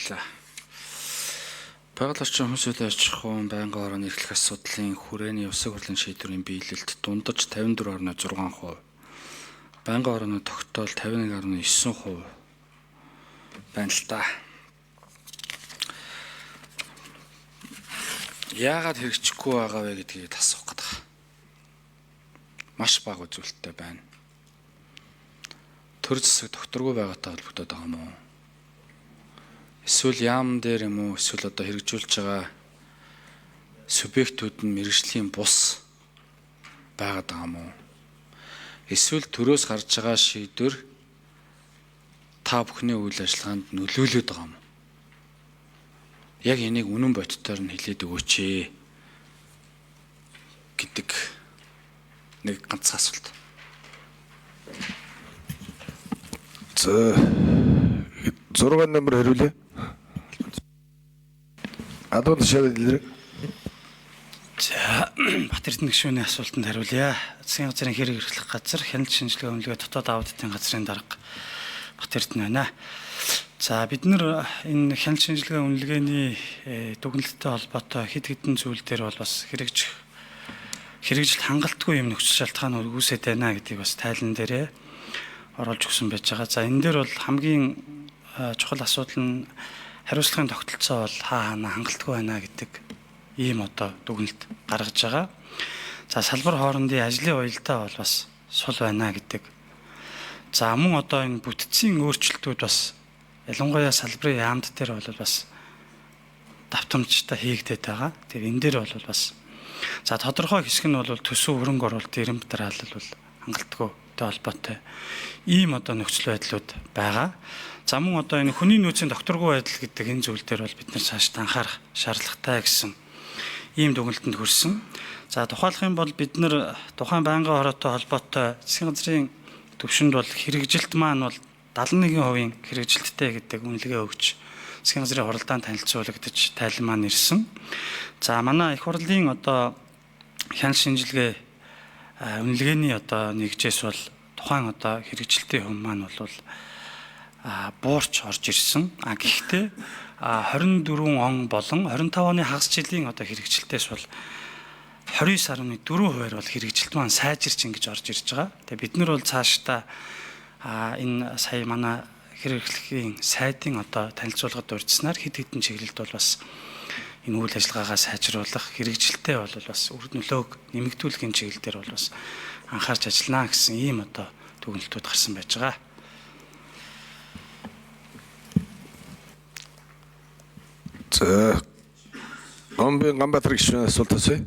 баярлалаа. Байгаль орчин хүмүүсийн аж ахуйн байнгын орон эрхлэх асуудлын хүрээний усаг хурлын шийдвэрийн биелэлд дундаж 54.6%, байнгын орны тогтоол 51.9% байна л да. Яагаад хэрэгжихгүй байгаа вэ гэдгийг асуух гэдэг. Маш бага үзүүлэлттэй байна. Төр засаг докторгүй байгаатай холбогдоод байгаа юм уу? Эсвэл яам дээр юм уу? Эсвэл одоо хэрэгжүүлж байгаа субъектүүд нь мэргэжлийн бус байгаад байгаа юм уу? Эсвэл төрөөс гарч байгаа шийдвэр та бүхний үйл ажиллагаанд нөлөөлөд байгаа юм уу? Яг энийг үнэн бодтоор нь хэлээд өгөөч гэдэг нэг ганц асуулт. За 6 номер хариулъя. Адуун шалгал илрэг. За Батэрдэн гишүүний асуултанд хариулъя. Засгийн газрын хэрэг эрхлэх газар хяналт шинжилгээ үнэлгээ дотоод аудитын газрын дарга Батэрдэн байна. За бид нар энэ хяналт шинжилгээ үнэлгээний дүгнэлттэй холбоотой хэд хэдэн зүйл дээр бол бас хэрэгжилт хангалтгүй юм нөхцөл шалтгаан үүсэж байна гэдгийг бас тайлан дээрээ оруулж өгсөн байж байгаа. За энэ дээр бол хамгийн чухал асуудал нь хариуцлагын тогтолцоо бол хаана хангалтгүй байна гэдэг ийм одоо дүгнэлт гаргаж байгаа. За салбар хоорондын ажлын уялдаа бол бас сул байна гэдэг. За мөн одоо энэ бүтцийн өөрчлөлтүүд бас ялангуяа салбарын яамд дээр бол бас давтамжтай хийгдээд байгаа. Тэгэхээр энэ дээр бол бас за тодорхой хэсэг нь бол төсөв хөрөнгө оруулалт эрэм дараалал бол хангалтгүй холбоотой ийм одоо нөхцөл байдлууд байгаа. За мөн одоо энэ хүний нөөцийн докторгүй байдал гэдэг энэ зүйл дээр бол бид нар цааш анхаарах шаардлагатай гэсэн ийм дүгнэлтэнд хүрсэн. За тухайлах юм бол бид нар тухайн байнгын хороотой холбоотой засгийн газрын төвшөнд бол хэрэгжилт маань бол 71% хэрэгжилттэй гэдэг үнэлгээ өгч засгийн газрын хуралдаанд танилцуулагдаж тайлан маань ирсэн. За манай их хурлын одоо хяналт шинжилгээ үнэлгээний одоо нэгжээс бол тухайн одоо хэрэгжилтийн хувь маань бол буурч орж ирсэн. Гэхдээ 24 он болон 25 оны хагас жилийн одоо хэрэгжилтээс бол 29.4% бол хэрэгжилт маань сайжирч ингэж орж ирж байгаа. Тэгээ бид нар бол цаашдаа энэ сая манай хэрэглэхийн сайдын одоо танилцуулгад урьдсанаар хэд хэдэн чиглэлд бол бас энэ үйл ажиллагаагаа сайжруулах хэрэгжилтээ бол бас үр нөлөөг нэмэгдүүлэхийн чиглэл дээр бол бас анхаарч ажиллана гэсэн ийм одоо дүгнэлтүүд гарсан байж байгаа. За Гомбын Ганбаатар гишүүний асуулт асууя.